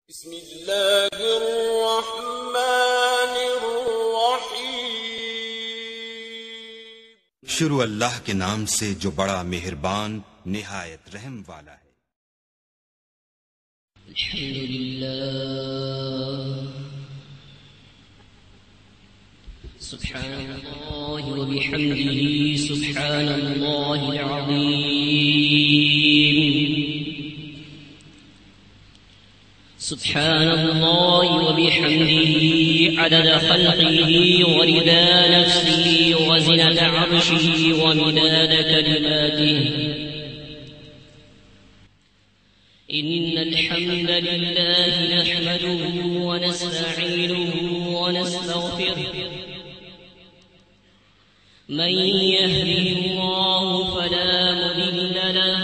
بسم اللہ الرحمن الرحیم۔ شروع اللہ کے نام سے جو بڑا مہربان نہایت رحم والا ہے۔ الحمد للہ سبحان اللہ وبحمدہ سبحان اللہ العظیم سبحان الله وبحمده عدد خلقه ورضا نفسه وزنة عرشه ومداد كلماته إن الحمد لله نحمده ونستعينه ونستغفره من يهده الله فلا مضل له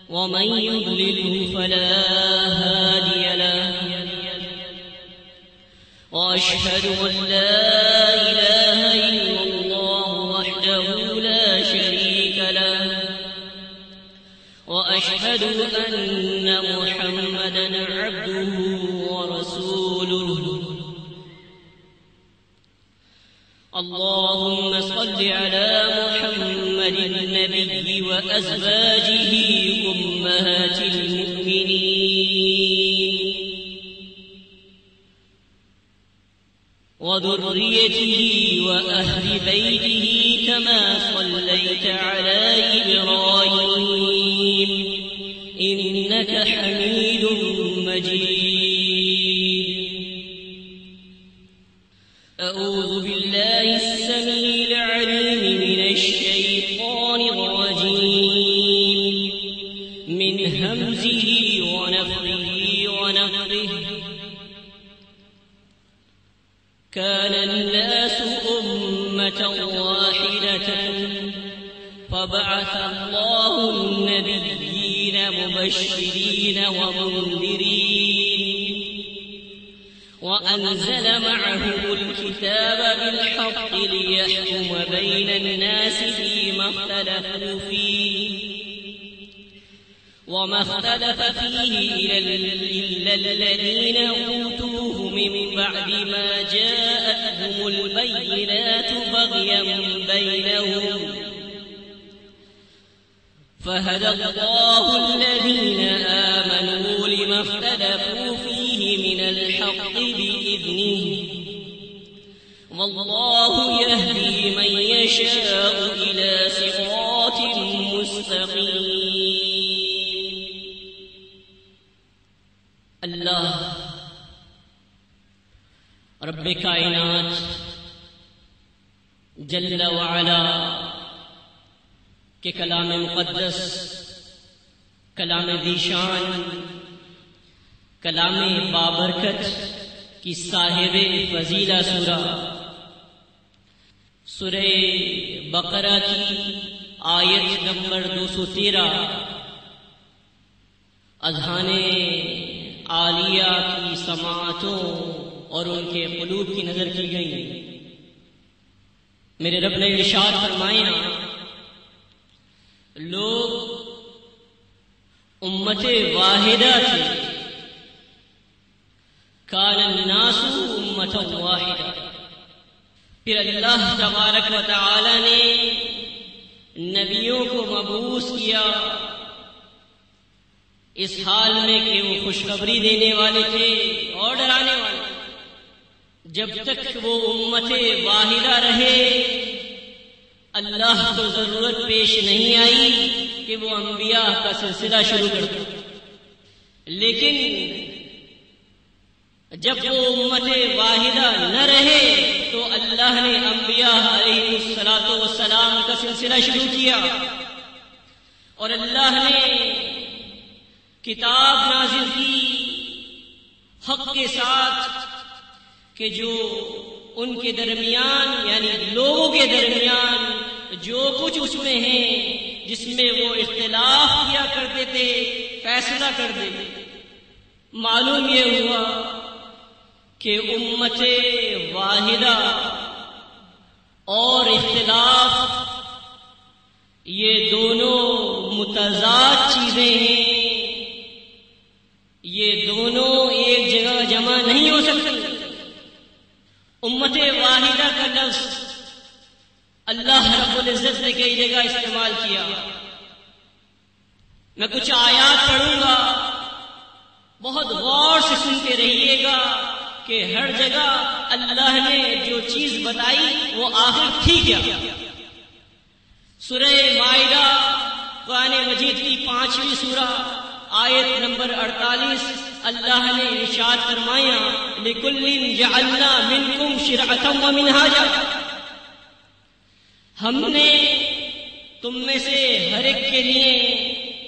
ومن يضلله فلا هادي له وأشهد أن لا إله إلا الله وحده لا شريك له وأشهد أن محمدا عبده ورسوله اللهم صل على محمد النبي وأزواجه أمهات المؤمنين وذريته وأهل بيته كما صليت على إبراهيم إنك حميد مجيد أعوذ بالله السميع العليم من الشيطان الرجيم من همزه ونفخه ونفخه كان الناس أمة واحدة فبعث الله النبيين مبشرين ومنذرين وأنزل معهم الكتاب بالحق ليحكم بين الناس فيما اختلفوا فيه وما اختلف فيه إلا الذين أوتوه من بعد ما جاءتهم البينات بغيا بينهم فهدى الله الذين آمنوا لما اختلفوا فيه من الحق بإذنه والله يهدي من يشاء إلى صراط مستقيم۔ اللہ رب کائنات جل وعلا کے کلام مقدس، کلام ذیشان، کلام بابرکت کی صاحب فضیلہ سورہ بقرہ کی آیت نمبر 213 اذہان عالیہ کی سماعتوں اور ان کے قلوب کی نظر کی گئی۔ میرے رب نے ارشاد فرمایا، لوگ امت واحدہ تھے، کان الناس امت واحدہ۔ پھر اللہ تبارک و تعالی نے نبیوں کو مبعوث کیا اس حال میں کہ وہ خوشخبری دینے والے تھے اور ڈرانے والے۔ جب تک وہ امت واحدہ رہے اللہ کو ضرورت پیش نہیں آئی کہ وہ انبیاء کا سلسلہ شروع کر دے، لیکن جب وہ امت واحدہ نہ رہے تو اللہ نے انبیاء علیہ السلام کا سلسلہ شروع کیا، اور اللہ نے کتاب نازل کی حق کے ساتھ کہ جو ان کے درمیان یعنی لوگوں کے درمیان جو کچھ اس میں ہے جس میں وہ اختلاف کیا کرتے تھے فیصلہ کر دیتے۔ معلوم یہ ہوا کہ امت واحدہ اور اختلاف یہ دونوں متضاد چیزیں ہیں، یہ دونوں دونوں ایک جگہ جمع نہیں ہو سکتی. امت واحدہ کا لفظ اللہ رب العزت نے کئی جگہ استعمال کیا. میں کچھ آیات پڑھوں گا، بہت غور سے سنتے رہیے گا کہ ہر جگہ اللہ نے جو چیز بتائی وہ آخر تھی کیا. سورہ مائدہ قرآن مجید کی 5ویں سورہ آیت نمبر 48 اللہ نے ارشاد فرمایا لِكُلٍّ جَعَلْنَا مِنْكُمْ شِرْعَةً وَمِنْهَاجًا. ہم نے تم میں سے ہر ایک کے لیے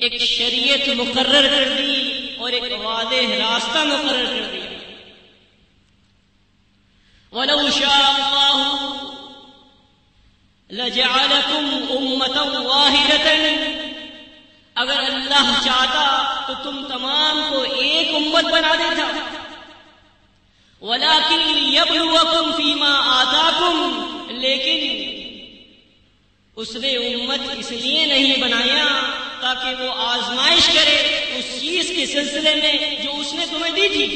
ایک شریعت مقرر کر دی اور ایک واضح راستہ مقرر کر دیا. وَلَوْ شَاءَ اللَّهُ لَجَعَلَكُمْ أُمَّةً وَاحِدَةً. اگر اللہ چاہتا تو تم تمام کو ایک امت بنا دیتا. وَلَكِنْ لِيَبْلُوَكُمْ فِي مَا آتَاكُمْ. لیکن اس نے امت اس لیے نہیں بنایا تاکہ وہ آزمائش کرے اس چیز کے سلسلے میں جو اس نے تمہیں دی تھی.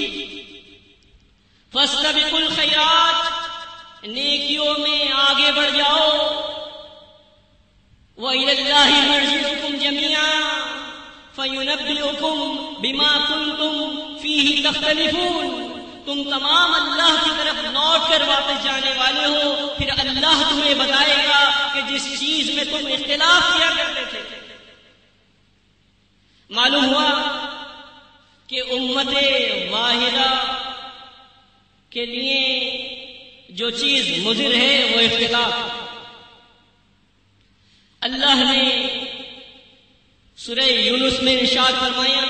فَاسْتَبِقُوا الْخَيْرَاتِ. نیکیوں میں آگے بڑھ جاؤ. وَإِلَى اللَّهِ مَرْجِعُكُمْ جَمِيعًا فَيُنَبِّئُكُمْ بِمَا كُنتُمْ فِيهِ تَخْتَلِفُونَ. تم تمام اللہ کی طرف لوٹ کر واپس جانے والے ہو، پھر اللہ تمہیں بتائے گا کہ جس چیز میں تم اختلاف کیا کرتے تھے. معلوم ہوا کہ امت واحدہ کے لیے جو چیز مضر ہے وہ اختلاف. اللہ نے سورہ یونس میں ارشاد فرمایا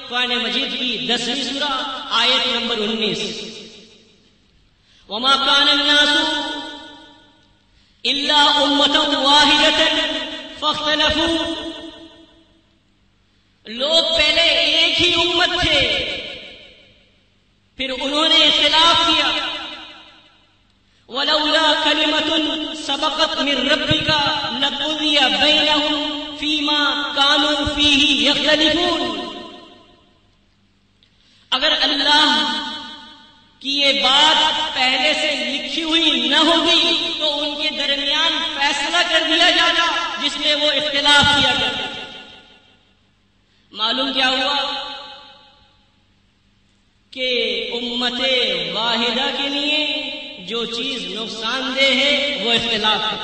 قرآن مجید کی 10ویں سورہ آیت نمبر 19 وَمَا كَانَ النَّاسُ إِلَّا أُمَّةً وَاحِدَةً فَاخْتَلَفُوا. لوگ پہلے ایک ہی امت تھے، پھر انہوں نے اختلاف کیا. وَلَوْلَا كَلِمَةٌ سَبَقَتْ مِنْ رَبِّكَ لَقُضِيَ بَيْنَهُمْ فِيمَا كَانُوا فِيهِ يَخْتَلِفُونَ. اگر اللہ کی یہ بات پہلے سے لکھی ہوئی نہ ہوگی تو ان کے درمیان فیصلہ کر دیا جاتا جس میں وہ اختلاف کیا کرتے تھے. معلوم کیا ہوا کہ امت واحدہ کے لیے جو چیز نقصان دہ ہے وہ اختلاف ہے.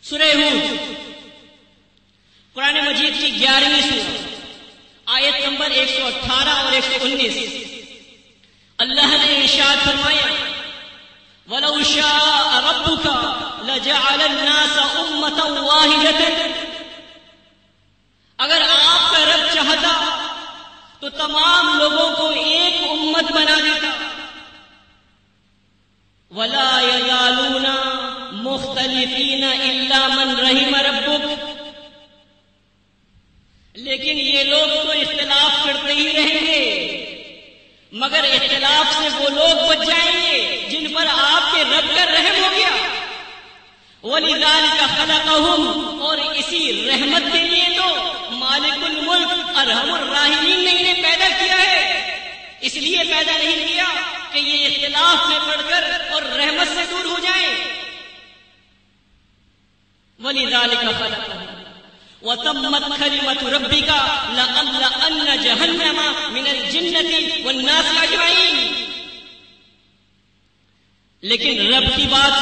سورہ ہود قرآن مجید کی 11ویں سورہ آیت نمبر 118 اور 119 اللہ نے ارشاد فرمایا وَلَوْ شَاءَ رَبُّكَ لَجَعَلَ النَّاسَ أُمَّةً وَاحِدَةً. اگر آپ کا رب چاہتا تو تمام لوگوں کو ایک امت بنا دیتا. وَلَا يَزَالُونَ مُخْتَلِفِينَ إِلَّا مَنْ رَحِمَ رَبُّكَ. لیکن یہ لوگ تو اختلاف کرتے ہی رہیں گے مگر اختلاف سے وہ لوگ بچ جائیں گے جن پر آپ کے رب کا رحم ہو گیا. وَلِذَلِكَ خَلَقَهُمْ. اور اسی رحمت کے لیے تو مالک الملک ارحم الراحمین نے انہیں پیدا کیا ہے. اس لیے پیدا نہیں کیا کہ یہ اختلاف میں پڑ کر اور رحمت سے دور ہو جائیں. وَلِذَلِكَ خَلَقَهُمْ وَتَمَّتْ كَلِمَةُ رَبِّكَ لَأَمْلَأَنَّ جَهَنَّمَ مِنَ الْجِنَّةِ وَالنَّاسِ أَجْمَعِينَ. لیکن رب کی بات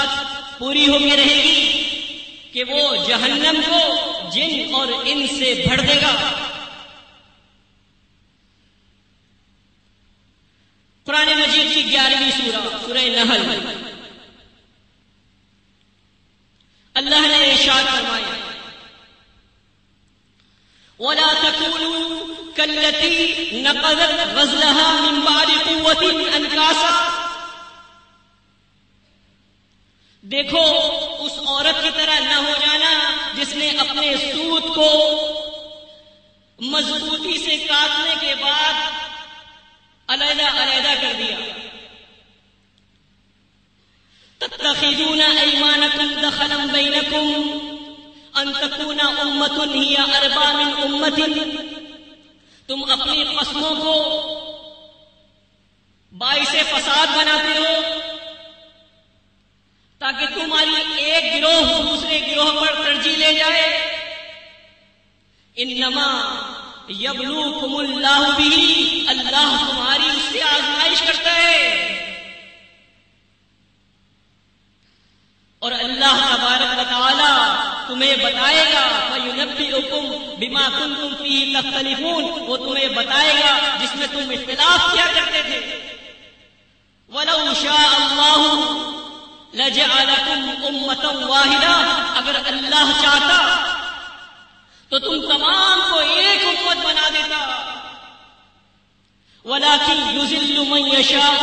پوری ہو کے رہے گی کہ وہ جہنم کو جن اور ان سے بھر دے گا. قرآن مجید کی 11ویں سورہ سورہ نحل اللہ نے ارشاد فرمایا وَلَا تَكُونُوا كَالَّتِي نَقَضَتْ غَزْلَهَا مِنْ بَعْدِ قُوَّةٍ أَنْكَاثًا. دیکھو اس عورت کی طرح نہ ہو جانا جس نے اپنے سوت کو مضبوطی سے کاٹنے کے بعد علیحدہ علیحدہ کر دیا. تَتَّخِذُونَ أَيْمَانَكُمْ دَخَلًا بَيْنَكُمْ أَن تَكُونَ أُمَّةٌ هِيَ أَرْبَىٰ مِنْ أُمَّةٍ. تم اپنی قسموں کو باعث فساد بناتے ہو تاکہ تمہاری ایک گروہ دوسرے گروہ پر ترجیح لے جائے. انما یبلوکم اللہ بہ، اللہ تمہاری اس سے آزمائش کرتا ہے. اور اللہ تبارک و تعالی تمہیں بتائے گا فَيُنَبِّئُكُمْ بِمَا كُنْتُمْ فِيهِ تَخْتَلِفُونَ، وہ تمہیں بتائے گا جس میں تم اختلاف کیا کرتے تھے. وَلَوْ شَاءَ اللَّهُ لَجَعَلَكُمْ أُمَّةً وَاحِدَةً، اگر اللہ چاہتا تو تم تمام کو ایک امت بنا دیتا. وَلَكِنْ يُضِلُّ مَن يَشَاءُ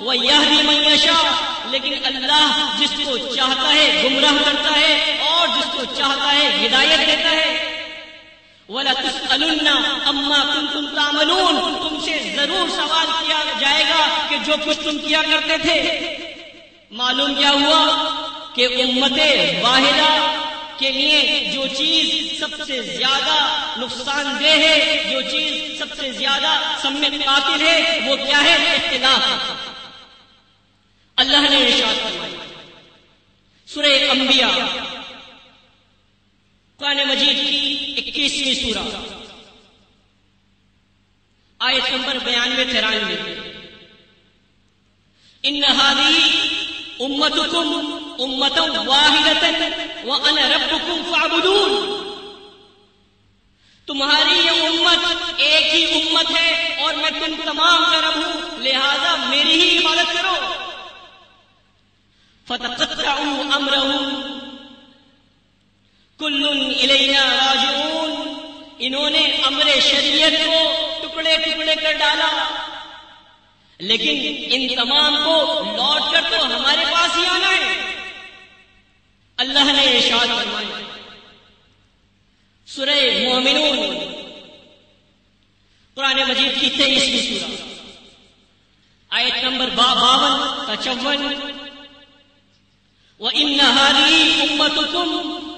وَيَهْدِي مَن يَشَاءُ، لیکن اللہ جس کو چاہتا ہے گمراہ کرتا ہے اور جس کو چاہتا ہے ہدایت دیتا ہے. وَلَتُسْأَلُنَّ عَمَّا كُنتُمْ تَعْمَلُونَ، تم سے ضرور سوال کیا جائے گا کہ جو کچھ تم کیا کرتے تھے. معلوم کیا ہوا کہ امت واحدہ کے لیے جو چیز سب سے زیادہ نقصان دہ ہے، جو چیز سب سے زیادہ سمت قاتل ہے، وہ کیا ہے؟ اختلاف. اللہ نے ارشاد فرمایا سورہ انبیاء قرآن مجید کی 21ویں سورہ آیت نمبر 92-93، ان هذه امتکم امۃ واحدۃ وانا ربکم فاعبدون، تمہاری یہ امت ایک ہی امت ہے اور میں تم تمام کا رب ہوں، لہذا میری ہی عبادت کرو. فتقطعوا امرهم كل الینا راجعون، انہوں نے امر شریعت کو ٹکڑے ٹکڑے کر ڈالا، لیکن ان تمام کو لوٹ کر تو ہمارے پاس ہی آنا ہے. اللہ نے ارشاد فرمایا سورہ مومنون قرآن مجید کی 23ویں سورہ آیت نمبر 52-54، وَإِنَّ هَذِهِ أُمَّتُكُمْ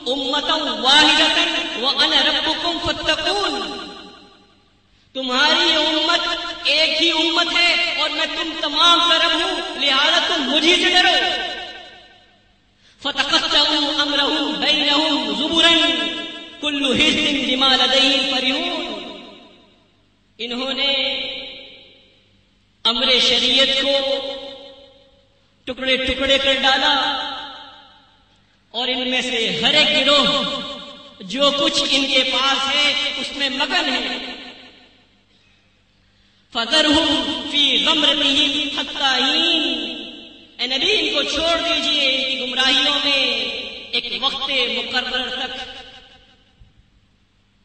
أُمَّةً وَاحِدَةً وَأَنَا رَبُّكُمْ فَاتَّقُونِ، تمہاری یہ امت ایک ہی امت ہے اور میں تم تمام کا رب ہوں، لہذا تم مجھے سے ڈرو. فَتَقَطَّعُوا أَمْرَهُمْ بَيْنَهُمْ زُبُرًا كُلُّ حِزْبٍ بِمَا لَدَيْهِمْ فَرِحُونَ، انہوں نے امر شریعت کو ٹکڑے ٹکڑے کر ڈالا اور ان میں سے ہر ایک گروہ جو کچھ ان کے پاس ہے اس میں مگن ہے. فَذَرْهُمْ فِي غَمْرَتِهِمْ حَتَّىٰ حِينٍ، اے نبی ان کو چھوڑ دیجئے ان کی گمراہیوں میں ایک وقت مقرر تک.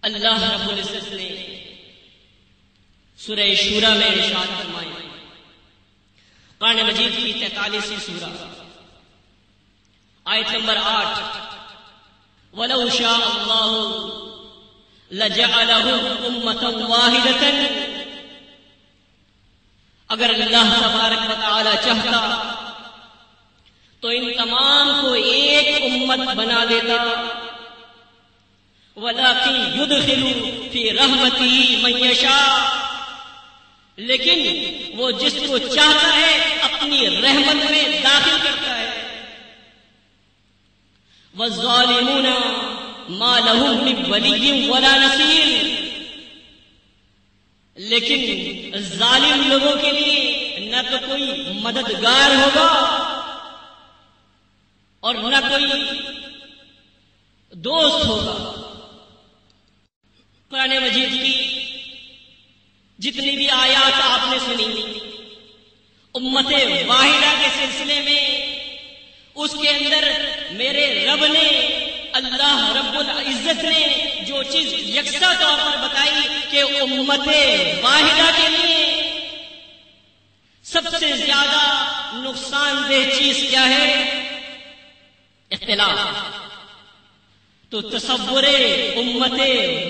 اللہ رب العزت نے سورہ شورى میں ارشاد فرمایا قرآن مجید کی 43ویں سورہ آیت نمبر 8، وَلَوْ شَاءَ اللَّهُ لَجَعَلَهُمْ أُمَّةً وَاحِدَةً، اگر اللہ تبارک و تعالی چاہتا تو ان تمام کو ایک امت بنا دیتا. وَلَكِنْ يُدْخِلُ فِي رَحْمَتِهِ مَن يَشَاءُ، لیکن وہ جس کو چاہتا ہے اپنی رحمت میں داخل کرتا ہے. وَالظَّالِمُونَ مَا لَهُم مِّن وَلِيٍّ وَلَا نَصِيرٍ، لیکن ظالم لوگوں کے لیے نہ تو کوئی مددگار ہوگا اور نہ کوئی دوست ہوگا. قرآن مجید کی جتنی بھی آیات آپ نے سنی امت واحدہ کے سلسلے میں، اس کے اندر میرے رب نے، اللہ رب العزت نے جو چیز یکساں طور پر بتائی کہ امت واحدہ کے لیے سب سے زیادہ نقصان دہ چیز کیا ہے؟ اختلاف. تو تصور امت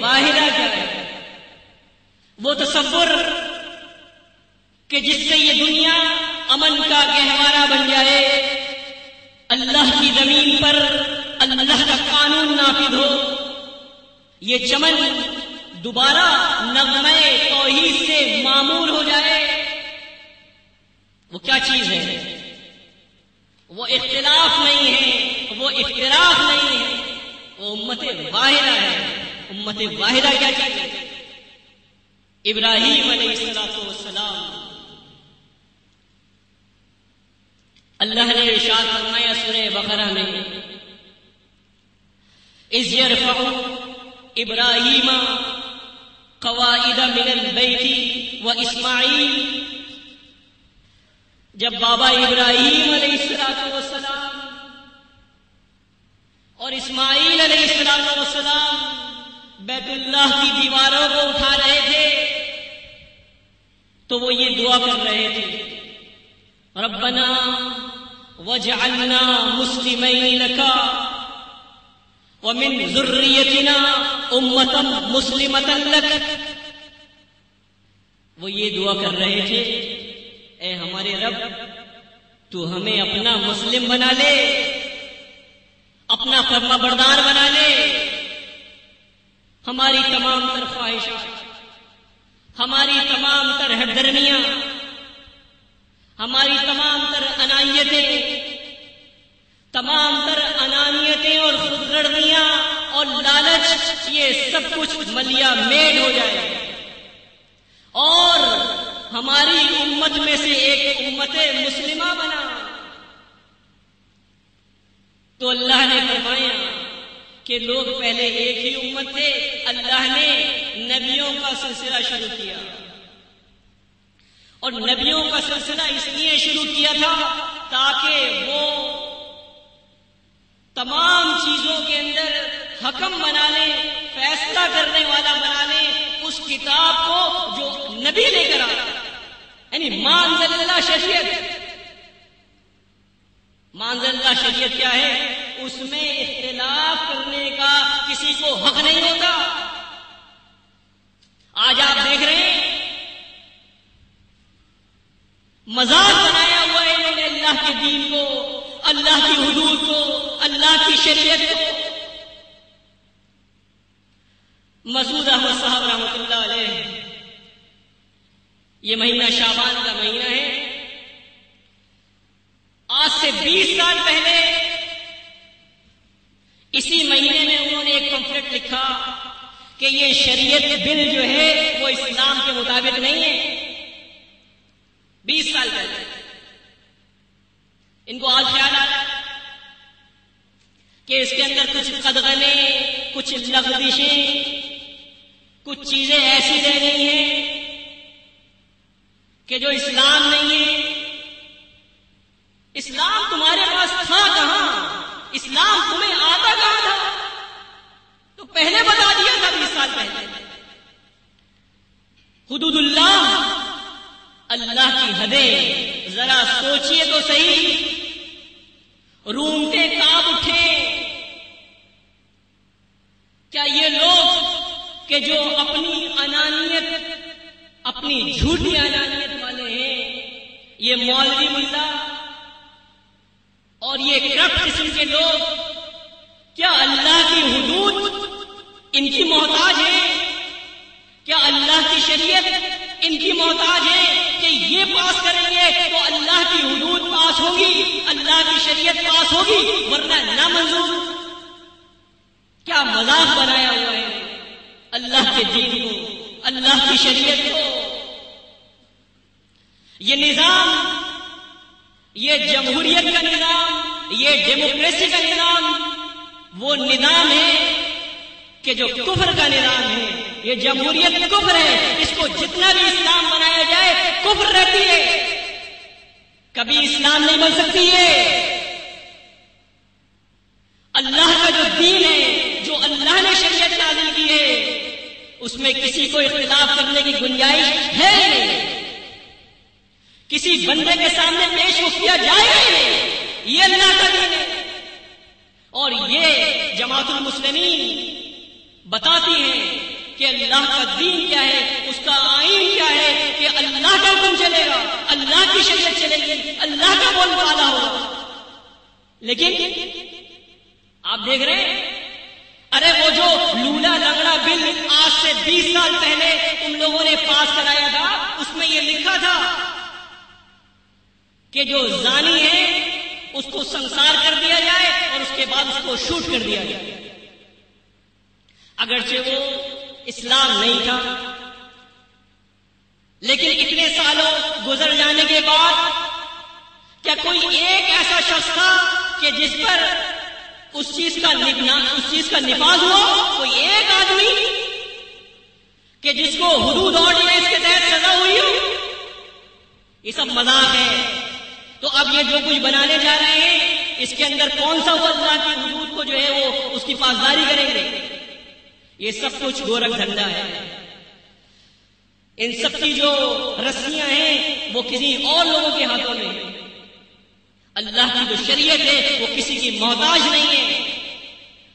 واحدہ کیا ہے؟ وہ تصور کہ جس سے یہ دنیا امن کا گہوارہ بن جائے، اللہ کی زمین پر اللہ کا قانون نافذ ہو، یہ چمن دوبارہ نغمہ توحید سے معمور ہو جائے، وہ کیا چیز ہے؟ وہ اختلاف نہیں ہے، وہ اختلاف نہیں ہے، وہ امت واحدہ ہے۔ امت واحدہ کیا چیز ہے؟ ابراہیم علیہ السلام، اللہ نے ارشاد فرمایا سورہ بقرہ میں، اذ یرفع ابراہیم قواعد من البیت و اسماعیل، جب بابا ابراہیم علیہ السلام اور اسماعیل علیہ السلام بیت اللہ کی دیواروں کو اٹھا رہے تھے تو وہ یہ دعا کر رہے تھے، ربنا وجعلنا مسلمین لک ومن ذریتنا امۃ مسلمۃ لک۔ وہ یہ دعا کر رہے تھے، اے ہمارے رب تو ہمیں اپنا مسلم بنا لے، اپنا فرما بردار بنا لے، ہماری تمام تر خواہشات، ہماری تمام تر ہردرمیاں، ہماری تمام تر انانیتیں اور خودگردیاں اور لالچ، یہ سب کچھ ملیا میل ہو جائے اور ہماری امت میں سے ایک امت مسلمہ بنا۔ تو اللہ نے فرمایا کہ لوگ پہلے ایک ہی امت تھے، اللہ نے نبیوں کا سلسلہ شروع کیا، اور نبیوں کا سلسلہ اس لیے شروع کیا تھا تاکہ وہ تمام چیزوں کے اندر حکم بنا لیں، فیصلہ کرنے والا بنا لیں اس کتاب کو جو نبی لے کر آیا، یعنی ما انزل اللہ شریعت۔ ما انزل اللہ شریعت کیا ہے؟ اس میں اختلاف کرنے کا کسی کو حق نہیں ہوتا۔ آج آپ دیکھ رہے ہیں مذاق بنایا ہوا ہے انہوں نے اللہ کے دین کو، اللہ کی حدود کو، اللہ کی شریعت کو۔ مسعود احمد صاحب رحمۃ اللہ علیہ، یہ مہینہ شعبان کا مہینہ ہے، آج سے 20 سال پہلے اسی مہینے میں انہوں نے ایک پمفلٹ لکھا کہ یہ شریعت بل جو ہے وہ اسلام کے مطابق نہیں ہے۔ 20 سال پہلے ان کو آج خیال آ رہا ہے کہ اس کے اندر کچھ قدغنے، کچھ لغزشیں، کچھ چیزیں ایسی رہ گئی ہیں کہ جو اسلام نہیں ہے۔ اسلام تمہارے پاس تھا کہاں؟ اسلام تمہیں آتا کہاں تھا؟ تو پہلے بتا دیا تھا 20 سال پہلے۔ حدود اللہ، اللہ کی حدیں، ذرا سوچئے تو صحیح، رومتے کانپ اٹھے۔ کیا یہ لوگ کہ جو اپنی انانیت، اپنی جھوٹی انانیت والے ہیں، یہ مولوی ملا اور یہ کرپٹ قسم کے لوگ، کیا اللہ کی حدود ان کی محتاج ہے؟ کیا اللہ کی شریعت ان کی محتاج ہے کہ یہ پاس کریں گے تو اللہ کی حدود پاس ہوگی، اللہ کی شریعت پاس ہوگی، ورنہ نہ منظور؟ کیا مذاق بنایا ہوا ہے اللہ کے دین کو، اللہ کی شریعت کو؟ یہ نظام، یہ جمہوریت کا نظام، یہ ڈیموکریسی کا نظام وہ نظام ہے کہ جو کفر کا نظام ہے۔ یہ جمہوریت کفر ہے، اس کو جتنا بھی اسلام بنایا جائے کفر رہتی ہے، کبھی اسلام نہیں بن سکتی ہے۔ اللہ کا جو دین ہے، جو اللہ نے شریعت نازل کی ہے، اس میں کسی کو اختلاف کرنے کی گنجائش ہے نہیں، کسی بندے کے سامنے پیش کیا جائے گا نہیں، یہ اللہ کا دین ہے۔ اور یہ جماعت المسلمین بتاتی ہے کہ اللہ کا دین کیا ہے، اس کا آئین کیا ہے، کہ اللہ کا حکم چلے گا، اللہ کی شریعت چلے گی، اللہ کا بول بالا ہوگا۔ لیکن آپ دیکھ رہے ہیں ارے وہ جو لولا لنگڑا بل آج سے 20 سال پہلے تم لوگوں نے پاس کرایا تھا، اس میں یہ لکھا تھا کہ جو زانی ہے اس کو سنسار کر دیا جائے اور اس کے بعد اس کو شوٹ کر دیا جائے. اگرچہ وہ اسلام نہیں تھا، لیکن اتنے سالوں گزر جانے کے بعد کیا کوئی ایک ایسا شخص تھا کہ جس پر اس چیز کا نفاذ ہوا؟ کوئی ایک آدمی کہ جس کو حدود آرڈیننس کے تحت سزا ہوئی ہو؟ یہ سب مذاق ہے. تو اب یہ جو کچھ بنانے جا رہے ہیں اس کے اندر کون سا وہ اللہ کی حدود کو جو ہے وہ اس کی پاسداری کریں گے؟ یہ سب کچھ گورکھ دھندا ہے. ان سب کی جو رسیاں ہیں وہ کسی اور لوگوں کے ہاتھوں میں ہیں. اللہ کی جو شریعت ہے وہ کسی کی محتاج نہیں ہے،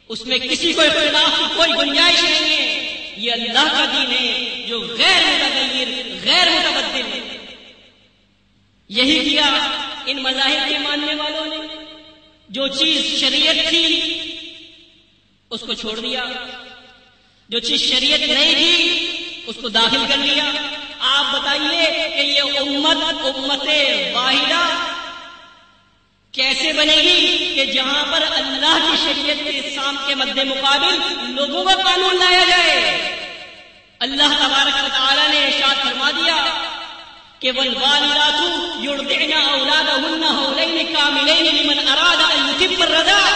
اس میں کسی کو اختلاف کی کوئی گنجائش نہیں ہے. یہ اللہ کا دین ہے جو غیر متغیر غیر متبدل ہے. یہی کیا ان مذاہب کے ماننے والوں نے. جو چیز شریعت تھی اس کو چھوڑ دیا، جو چیز شریعت نہیں تھی اس کو داخل کر لیا. آپ بتائیے کہ یہ امت واحدہ کیسے بنے گی کہ جہاں پر اللہ کی شریعت کے اسلام کے مد مقابل لوگوں کا قانون لایا جائے؟ اللہ تبارک و تعالی نے ارشاد فرما دیا کہ والوالدات یرضعن اولادهن حولین کاملین لمن اراد ان یتم الرضاع.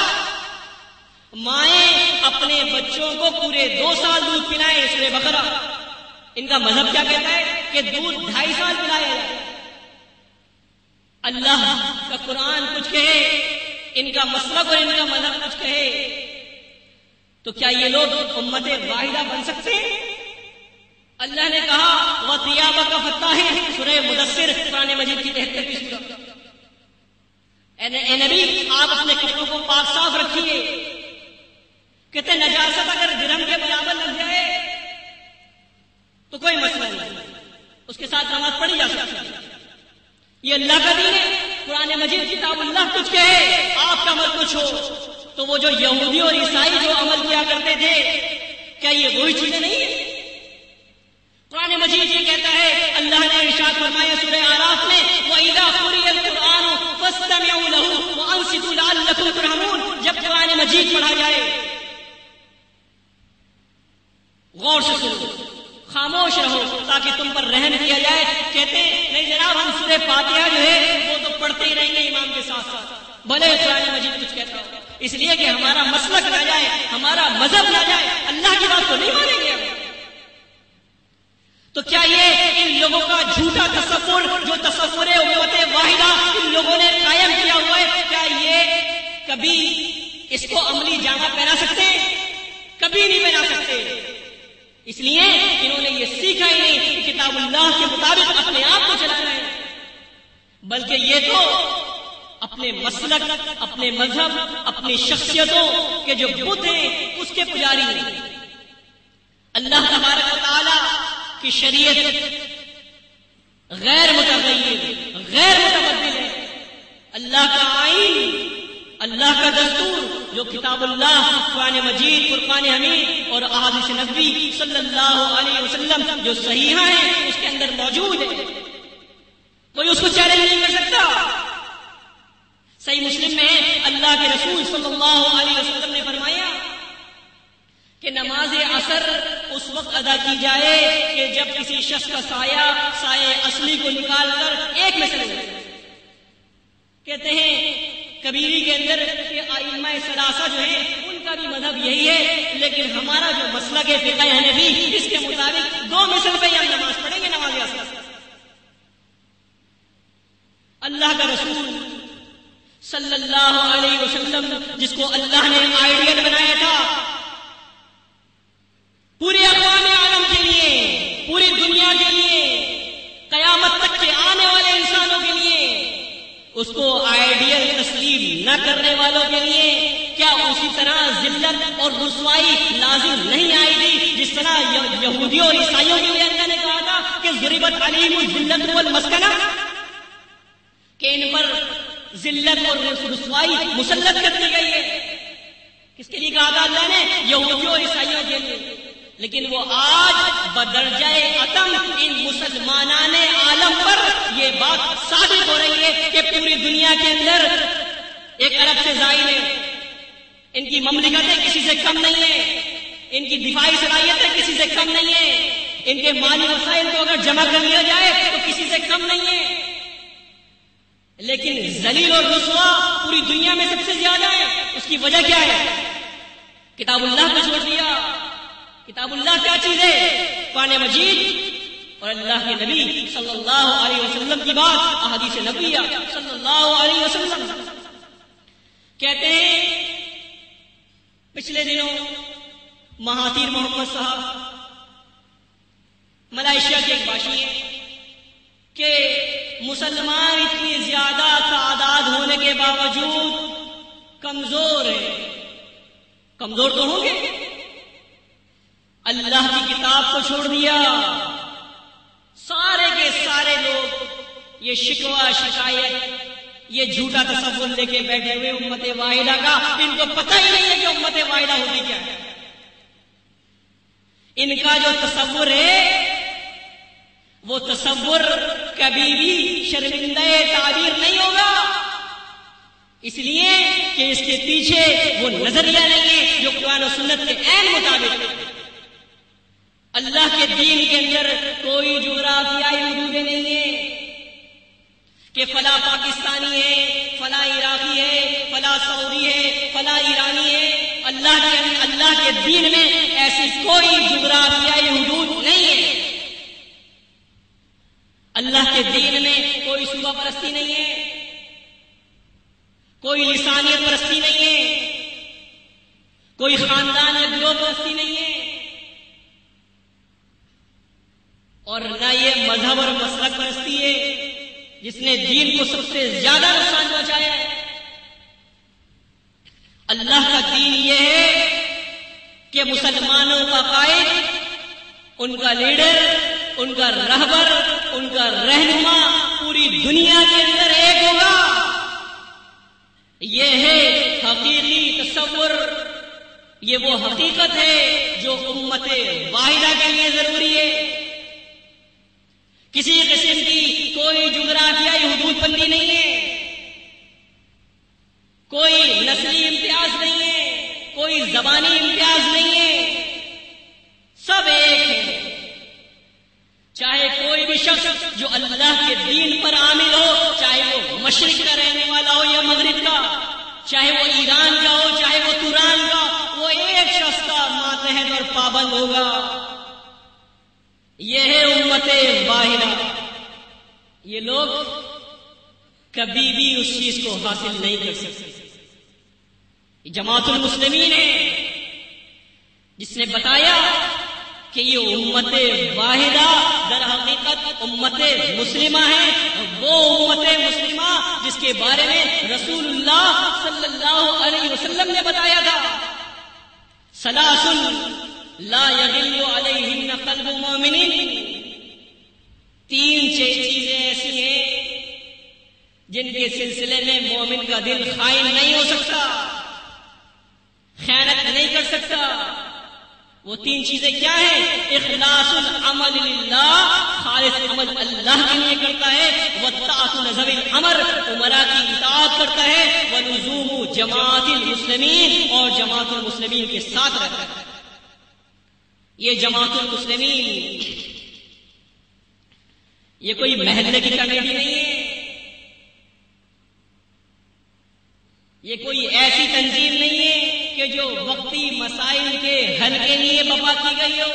مائیں اپنے بچوں کو پورے 2 سال دودھ پلائیں. سورہ بقرہ. ان کا مذہب کیا کہتا ہے کہ دودھ 2.5 سال پلایا جائے. اللہ کا قرآن کچھ کہے، ان کا مسلک اور ان کا مذہب کچھ کہے، تو کیا یہ لوگ امت واحدہ بن سکتے ہیں؟ اللہ نے کہا وَثِيَابَكَ فَطَّهِرْ. سورہ مدثر قرآن مجید کی 73 سورہ. اے نبی آپ اپنے کپڑوں کو پاک صاف رکھیے. کہتے نجاست اگر درہم کے برابر لگ جائے تو کوئی مسئلہ نہیں، اس کے ساتھ نماز پڑھی جا سکتی ہے. یہ اللہ کا دین ہے. قرآن مجید کتاب اللہ کچھ کہے، آپ کا عمل کچھ ہو. تو وہ جو یہودی اور عیسائی جو عمل کیا کرتے تھے، کیا یہ وہی چیزیں نہیں ہیں؟ قرآن مجید یہ کہتا ہے، اللہ نے ارشاد فرمایا سورہ اعراف میں وَإِذَا قُرِئَ الْقُرْآنُ فَاسْتَمِعُوا لَهُ وَأَنصِتُوا لَعَلَّكُمْ تُرْحَمُونَ. جب قرآن مجید پڑھا جائے غور سے سنو، خاموش رہو تاکہ تم پر رحم کیا جائے. کہتے ہیں نہیں جناب ہم سورہ فاتحہ جو ہے وہ تو پڑھتے ہی رہیں گے امام کے ساتھ ساتھ، بھلے قرآن مجید کچھ کہتا ہو، اس لیے کہ ہمارا مسلک نہ جائے، ہمارا مذہب نہ جائے. اللہ کی بات کو نہیں مانیں گے. تو کیا یہ ان لوگوں کا جھوٹا تصور جو تصور امت واحدہ ان لوگوں نے قائم کیا ہوا ہے، کیا یہ کبھی اس کو عملی جامہ پہنا سکتے؟ کبھی نہیں پہنا سکتے. اس لیے انہوں نے یہ سیکھا ہی نہیں کہ کتاب اللہ کے مطابق اپنے آپ کو چلانا ہے، بلکہ یہ تو اپنے مسلک، اپنے مذہب، اپنی شخصیتوں کے جو بت ہیں اس کے پجاری ہیں. اللہ تبارک و تعالی کی شریعت غیر متغیر غیر متبدل ہے. اللہ کا آئین، اللہ کا دستور جو کتاب اللہ، قرآن مجید، فرقان حمید اور احادیث نبوی صلی اللہ علیہ وسلم جو صحیحہ ہیں اس کے اندر موجود ہے. کوئی اس کو چیلنج نہیں کر سکتا. صحیح مسلم میں اللہ کے رسول صلی اللہ علیہ وسلم نے فرمایا کہ نماز عصر اس وقت ادا کی جائے کہ جب کسی شخص کا سایہ اصلی کو نکال کر ایک میں چلے جائے. کہتے ہیں کبیری کے اندر کہ ائمہ ثلاثہ جو ہیں ان کا بھی مذہب یہی ہے، لیکن ہمارا جو مسلک ہے فقہ حنفی اس کے مطابق 2 مثل پہ ہم نماز پڑھیں گے نماز عصر. اللہ کا رسول صلی اللہ علیہ وسلم جس کو اللہ نے آئیڈیل بنایا تھا پورے اقوام عالم کے لیے، پوری دنیا کے لیے، قیامت تک کے آنے والے انسانوں کے لیے، اس کو آئیڈیل تسلیم نہ کرنے والوں کے لیے کیا اسی طرح ذلت اور رسوائی لازم نہیں آئی تھی جس طرح یہودیوں اور عیسائیوں کے لیے اللہ نے کہا تھا کہ ضربت علیہم الذلۃ والمسکنہ، کہ ان پر ذلت اور رسوائی مسلط کر دی گئی ہے. کس کے لیے کہا تھا اللہ نے؟ یہودیوں اور عیسائیوں کے لیے. لیکن وہ آج بدرجہ اتم ان مسلمانان عالم پر یہ بات ثابت ہو رہی ہے کہ پوری دنیا کے اندر 1 ارب سے زائد ہے. ان کی مملکتیں کسی سے کم نہیں ہیں، ان کی دفاعی صلاحیتیں کسی سے کم نہیں ہیں، ان کے مالی وسائل کو اگر جمع کر لیا جائے تو کسی سے کم نہیں ہے. لیکن ذلیل اور رسوا پوری دنیا میں سب سے زیادہ ہے. اس کی وجہ کیا ہے؟ کتاب اللہ کو چھوڑ دیا. کتاب اللہ کیا چیز ہے؟ قرآن مجید اور اللہ کے نبی صلی اللہ علیہ وسلم کی بات، احادیث نبویہ صلی اللہ علیہ وسلم. کہتے ہیں پچھلے دنوں مہاتیر محمد صاحب ملائیشیا کے ایک باشی ہیں کہ مسلمان اتنی زیادہ تعداد ہونے کے باوجود کمزور ہیں. کمزور تو ہوں گے، اللہ کی کتاب کو چھوڑ دیا. سارے کے سارے لوگ یہ شکوہ شکایت، یہ جھوٹا تصور لے کے بیٹھے ہوئے امت واحدہ کا. ان کو پتہ ہی نہیں ہے کہ امت واحدہ ہوتی کیا ہے. ان کا جو تصور ہے وہ تصور کبھی بھی شرمندہ تعبیر نہیں ہوگا، اس لیے کہ اس کے پیچھے وہ نظریہ نہیں ہے جو قرآن و سنت کے عین مطابق ہے. اللہ کے دین کے اندر کوئی جغرافیائی حدودیں نہیں ہیں کہ فلاں پاکستانی ہے، فلاں عراقی ہے، فلاں سعودی ہے، فلاں ایرانی ہے. اللہ کے دین میں ایسی کوئی جغرافیائی حدود نہیں ہے. اللہ کے دین میں کوئی صوبہ پرستی نہیں ہے، کوئی لسانیت پرستی نہیں ہے، کوئی خاندان یا گروہ پرستی نہیں ہے، اور نہ یہ مذہب اور مسلک پرستی ہے جس نے دین کو سب سے زیادہ نقصان پہنچایا ہے. اللہ کا دین یہ ہے کہ مسلمانوں کا قائد، ان کا لیڈر، ان کا رہبر، ان کا رہنما پوری دنیا کے اندر ایک ہوگا. یہ ہے حقیقی تصور، یہ وہ حقیقت ہے جو امت واحدہ کے لیے ضروری ہے. کسی قسم کی کوئی جغرافیائی حدود بندی نہیں ہے، کوئی نسلی امتیاز نہیں ہے، کوئی زبانی امتیاز نہیں ہے. سب ایک ہے. چاہے کوئی بھی شخص جو اللہ کے دین پر عامل ہو، چاہے وہ مشرق کا رہنے والا ہو یا مغرب کا، چاہے وہ ایران کا ہو چاہے وہ توران کا، وہ ایک شخص کا ماتحت اور پابند ہوگا. یہ ہے امت واحدہ. یہ لوگ کبھی بھی اس چیز کو حاصل نہیں کر سکتے. جماعت المسلمین ہے جس نے بتایا کہ یہ امت واحدہ در حقیقت امت مسلمہ ہے. وہ امت مسلمہ جس کے بارے میں رسول اللہ صلی اللہ علیہ وسلم نے بتایا تھا، ثلاث لا يغل علیہن قلب مومن. 3 چیزیں ایسی ہیں جن کے سلسلے میں مومن کا دل خائن نہیں ہو سکتا، خیانت نہیں کر سکتا. وہ 3 چیزیں کیا ہیں؟ اخلاص العمل للہ، خالص عمل اللہ کے لیے کرتا ہے. وطاعت ذوی الامر، امراء کی اطاعت کرتا ہے. ولزوم جماعت المسلمین، اور جماعت المسلمین کے ساتھ رہتا ہے. یہ جماعت المسلمین یہ کوئی محلے کی کمیٹی نہیں ہے، یہ کوئی ایسی تنظیم نہیں ہے کہ جو وقتی مسائل کے حل کے لیے برپا کی گئی ہو.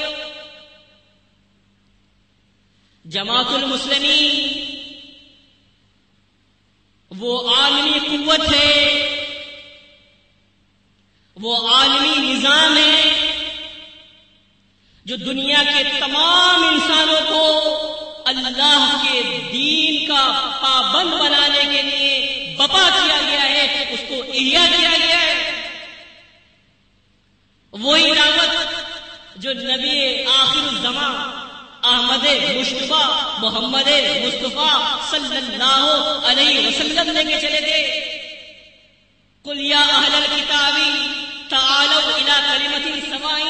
جماعت المسلمین وہ عالمی قوت ہے، وہ عالمی نظام ہے جو دنیا کے تمام انسانوں کو اللہ کے دین کا پابند بنانے کے لیے برپا کیا گیا ہے، اس کو احیا کیا گیا ہے. وہی دعوت جو نبی آخر الزمان احمد مصطفیٰ محمد مصطفیٰ صلی اللہ علیہ وسلم لے کے چلے تھے. قل یا اہل الکتاب تعالوا الى کلمۃ سواء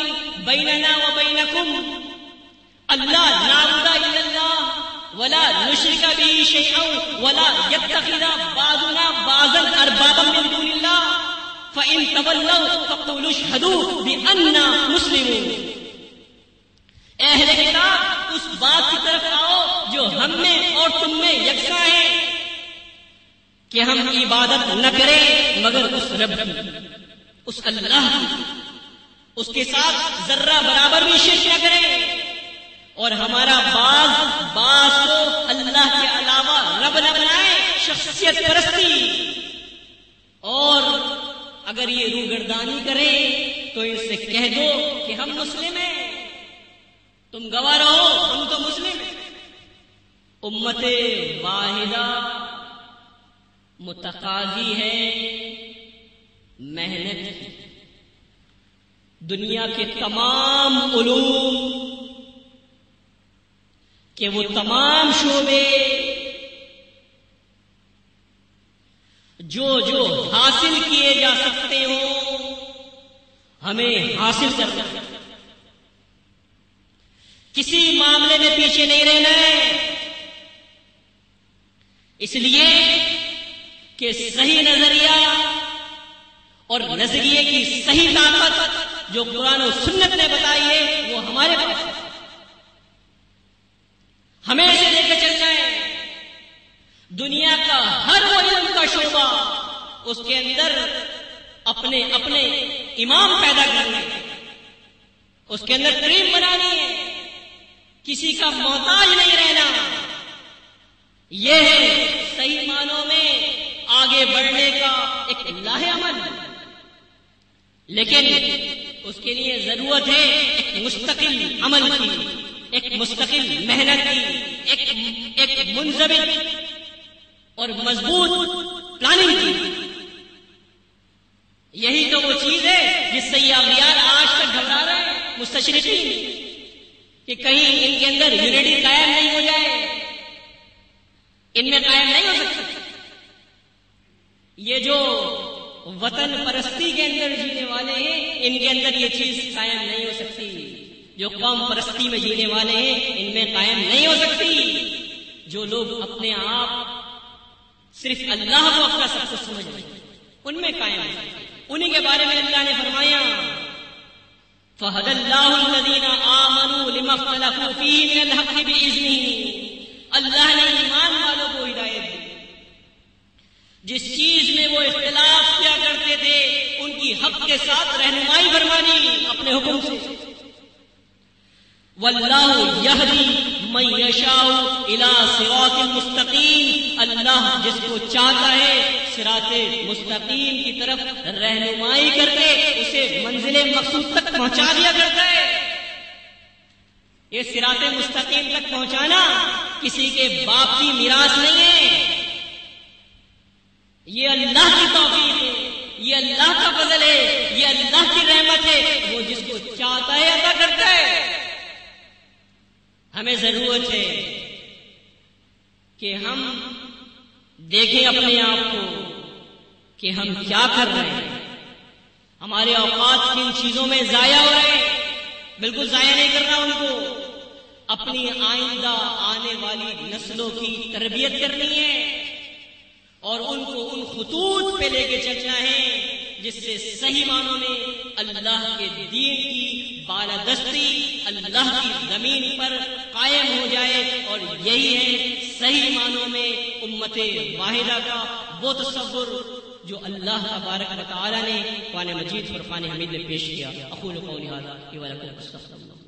بیننا وبینکم اللہ نعبد الا اللہ ولا نشرک به شیئا ولا يتخذ بعضنا بعضا اربابا من دون اللہ فإن تولوا فقولوا اشهدوا بأننا مسلمون. اہل کتاب اس بات کی طرف آؤ جو ہم میں اور تم میں یکساں ہے کہ ہم عبادت نہ کریں مگر اس رب کی، اس اللہ کی، اس کے ساتھ ذرہ برابر بھی شرک نہ کریں، اور ہمارا بعض کو اللہ کے علاوہ رب نہ بنائے، شخصیت پرستی. اور اگر یہ روگردانی کرے تو ان سے کہہ دو کہ ہم مسلم ہیں، تم گواہ رہو ہم تو مسلم ہیں. امت واحدہ متقاضی ہے محنت کی. دنیا کے تمام علوم کہ وہ تمام شعبے جو حاصل کیے جا سکتے ہوں ہمیں حاصل کرنا ہے. کسی معاملے میں پیچھے نہیں رہنا ہے، اس لیے کہ صحیح نظریہ اور نظریے کی صحیح طاقت جو قرآن و سنت نے بتائی ہے وہ ہمارے پاس ہے. ہمیں اسے لے کے چلنا ہے. دنیا کا ہر وہ علم کا شعبہ اس کے اندر اپنے اپنے امام پیدا کرنے، اس کے اندر کریم بنانی ہے، کسی کا محتاج نہیں رہنا. یہ ہے صحیح معنوں میں آگے بڑھنے کا ایک لاہ عمل. لیکن اس کے لیے ضرورت ہے ایک مستقل عمل کی، ایک مستقل محنت کی، ایک منضبط اور مضبوط پلاننگ کی. یہی تو وہ چیز ہے جس سے یہ اغیار آج تک گھبرا رہے ہیں مستشرقین کہ کہیں ان کے اندر یونٹی قائم نہیں ہو جائے، ان میں قائم نہیں ہو سکتی. یہ جو وطن پرستی کے اندر جینے والے ہیں ان کے اندر یہ چیز قائم نہیں ہو سکتی. جو قوم پرستی میں جینے والے ہیں ان میں قائم نہیں ہو سکتی. جو لوگ اپنے آپ صرف اللہ کو اپنا سب کچھ سمجھ رہے ہیں ان میں قائم ہے. انہی کے بارے میں اللہ نے فرمایا فَهَدَى اللَّهُ الَّذِينَ آمَنُوا لِمَا اخْتَلَفُوا فِيهِ مِنَ الْحَقِّ بِإِذْنِهِ. اللہ نے ایمان والوں کو ہدایت دی، جس چیز میں وہ اختلاف کیا کرتے تھے ان کی حق کے ساتھ رہنمائی فرمانی اپنے حکم سے. وَاللَّهُ يَهْدِي مَن يَشَاءُ إِلَى صِرَاطٍ مُسْتَقِيمٍ. اللہ جس کو چاہتا ہے صراط مستقیم کی طرف رہنمائی کر کے اسے منزل مقصود تک پہنچا دیا کرتا ہے. یہ صراط مستقیم تک پہنچانا کسی کے باپ کی میراث نہیں ہے، یہ اللہ کی توفیق ہے، یہ اللہ کا فضل ہے، یہ اللہ کی رحمت ہے. وہ جس کو چاہتا ہے عطا کرتا ہے. ہمیں ضرورت ہے کہ ہم دیکھیں اپنے آپ کو کہ ہم کیا کر رہے ہیں. ہمارے اوقات کن چیزوں میں ضائع ہو رہے ہیں. بالکل ضائع نہیں کرنا ان کو. اپنی آئندہ آنے والی نسلوں کی تربیت کرنی ہے اور ان کو ان خطوط پہ لے کے چلنا ہے جس سے صحیح معنوں میں اللہ کے دین کی بالادستی اللہ کی زمین پر قائم ہو جائے. اور یہی ہے صحیح معنوں میں امت واحدہ کا وہ تصور جو اللہ تبارک و تعالی نے قرآن مجید فرقان حمید میں پیش کیا. اقول قولی ھذا ولکم استغفر اللہ.